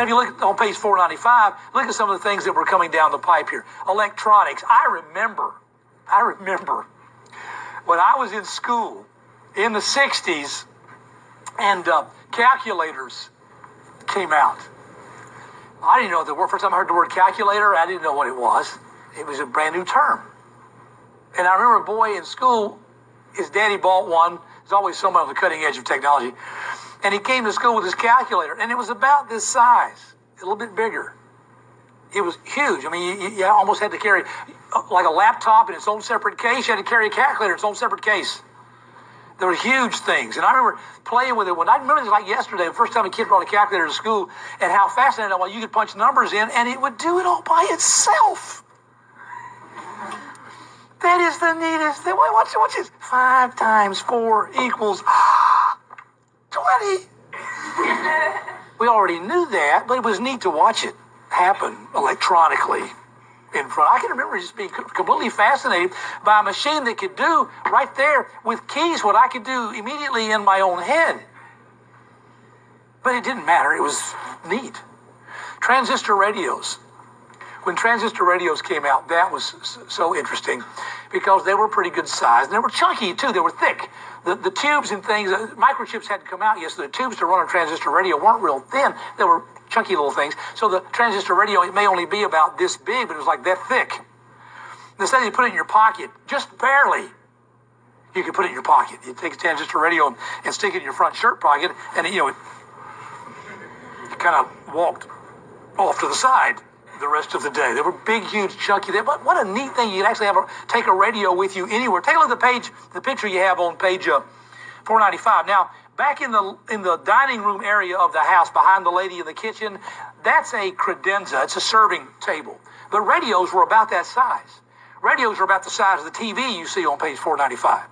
if you look on page 495, look at some of the things that were coming down the pipe here. Electronics. I remember when I was in school in the 60s and calculators came out. I didn't know the word. First time I heard the word calculator, I didn't know what it was. It was a brand new term. And I remember a boy in school, his daddy bought one. There's always someone on the cutting edge of technology. And he came to school with his calculator, and it was about this size, a little bit bigger. It was huge. I mean, you almost had to carry, like a laptop in its own separate case. You had to carry a calculator in its own separate case. There were huge things. And I remember playing with it. I remember this like yesterday, the first time a kid brought a calculator to school, and how fascinating it was. You could punch numbers in, and it would do it all by itself. That is the neatest thing. Watch this. 5 times 4 equals 20. We already knew that, but it was neat to watch it happen electronically in front. I can remember just being completely fascinated by a machine that could do right there with keys what I could do immediately in my own head. But it didn't matter. It was neat. Transistor radios. When transistor radios came out, that was so interesting because they were pretty good size. And they were chunky, too. They were thick. The tubes and things, microchips hadn't come out yet, so the tubes to run a transistor radio weren't real thin. They were chunky little things. So the transistor radio, it may only be about this big, but it was like that thick. Instead of you put it in your pocket, just barely, you could put it in your pocket. You take a transistor radio and stick it in your front shirt pocket, and it kind of walked off to the side the rest of the day. They were big, huge, chunky. What a neat thing. You could actually take a radio with you anywhere. Take a look at the picture you have on page 495. Now, back in the dining room area of the house, behind the lady in the kitchen, that's a credenza. It's a serving table. But radios were about that size. Radios are about the size of the TV you see on page 495.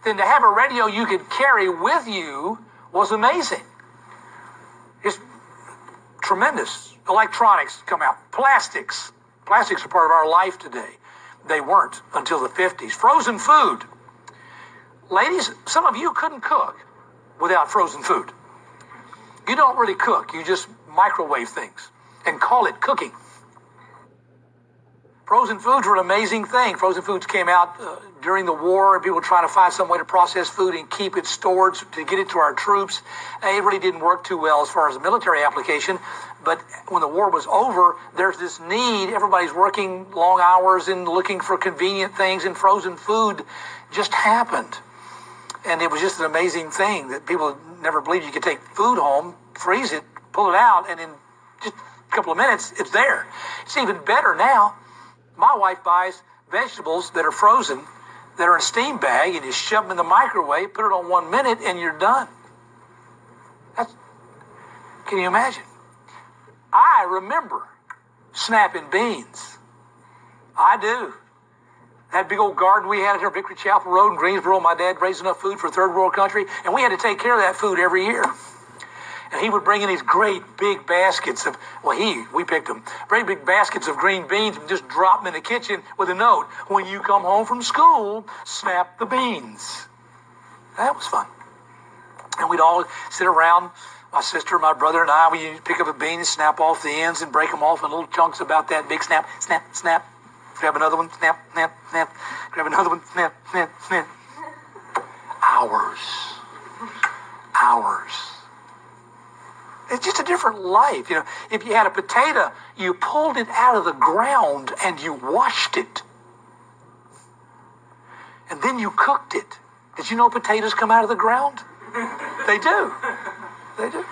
Then to have a radio you could carry with you was amazing. It's tremendous. Electronics come out. Plastics. Plastics are part of our life today. They weren't until the 50s. Frozen food. Ladies, some of you couldn't cook without frozen food. You don't really cook. You just microwave things and call it cooking. Frozen foods were an amazing thing. Frozen foods came out during the war, and people were trying to find some way to process food and keep it stored to get it to our troops. It really didn't work too well as far as a military application. But when the war was over, there's this need. Everybody's working long hours and looking for convenient things, and frozen food just happened. And it was just an amazing thing that people never believed you could take food home, freeze it, pull it out, and in just a couple of minutes, it's there. It's even better now. My wife buys vegetables that are frozen, that are in a steam bag, and you shove them in the microwave, put it on 1 minute, and you're done. Can you imagine? I remember snapping beans. I do. That big old garden we had at our Victory Chapel Road in Greensboro, my dad raised enough food for a third world country, and we had to take care of that food every year. And he would bring in these great big baskets of, we picked them, very big baskets of green beans and just drop them in the kitchen with a note. When you come home from school, snap the beans. That was fun. And we'd all sit around, my sister, my brother, and I, we'd pick up a bean and snap off the ends and break them off in little chunks about that big. Snap, snap, snap. Grab another one, snap, snap, snap. Grab another one, snap, snap, snap. Hours. It's just a different life. If you had a potato, you pulled it out of the ground and you washed it. And then you cooked it. Did you know potatoes come out of the ground? They do. They do.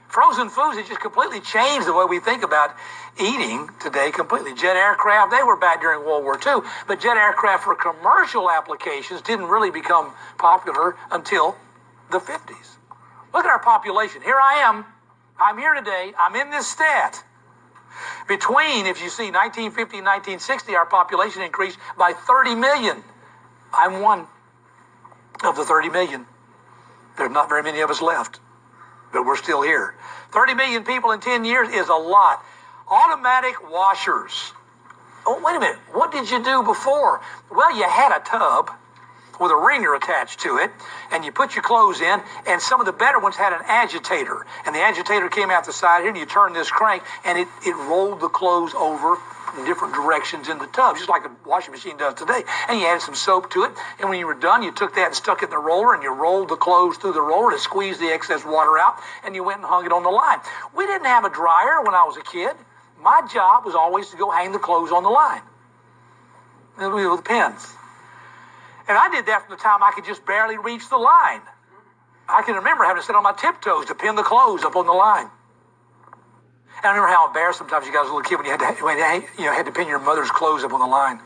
Frozen foods have just completely changed the way we think about eating today completely. Jet aircraft, they were bad during World War II, but jet aircraft for commercial applications didn't really become popular until the 50s. Look at our population. Here I am. I'm here today. I'm in this stat. Between, if you see, 1950 and 1960, our population increased by 30 million. I'm one of the 30 million. There's not very many of us left, but we're still here. 30 million people in 10 years is a lot. Automatic washers. Oh, wait a minute. What did you do before? Well, you had a tub with a wringer attached to it, and you put your clothes in, and some of the better ones had an agitator, and the agitator came out the side here, and you turn this crank, and it rolled the clothes over in different directions in the tub, just like a washing machine does today. And you added some soap to it, and when you were done, you took that and stuck it in the roller, and you rolled the clothes through the roller to squeeze the excess water out, and you went and hung it on the line. We didn't have a dryer when I was a kid. My job was always to go hang the clothes on the line with pins. And I did that from the time I could just barely reach the line. I can remember having to sit on my tiptoes to pin the clothes up on the line. And I remember how embarrassed sometimes you guys as a little kid when you had to pin your mother's clothes up on the line.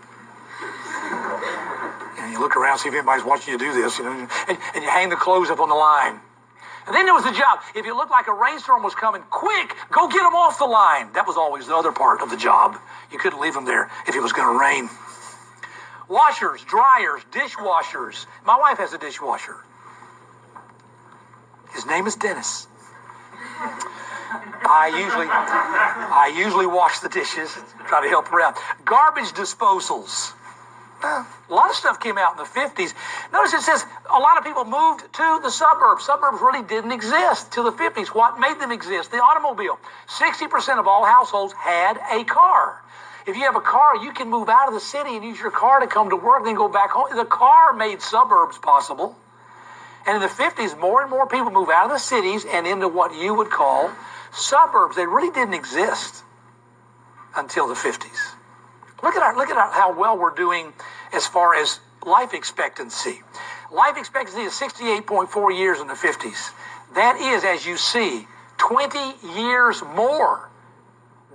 And you look around, see if anybody's watching you do this, and you hang the clothes up on the line. And then there was the job. If it looked like a rainstorm was coming, quick, go get them off the line. That was always the other part of the job. You couldn't leave them there if it was going to rain. Washers, dryers, dishwashers. My wife has a dishwasher. His name is Dennis. I usually wash the dishes, try to help her out. Garbage disposals. A lot of stuff came out in the 50s. Notice it says a lot of people moved to the suburbs. Suburbs really didn't exist till the 50s. What made them exist? The automobile. 60% of all households had a car. If you have a car, you can move out of the city and use your car to come to work, then go back home. The car made suburbs possible. And in the 50s, more and more people move out of the cities and into what you would call suburbs. They really didn't exist until the 50s. Look at how well we're doing as far as life expectancy. Life expectancy is 68.4 years in the 50s. That is, as you see, 20 years more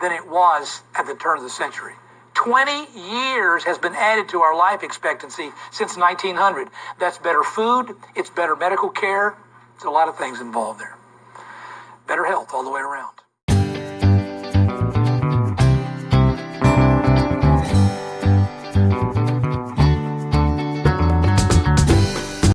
than it was at the turn of the century. 20 years has been added to our life expectancy since 1900. That's better food. It's better medical care. There's a lot of things involved there. Better health all the way around.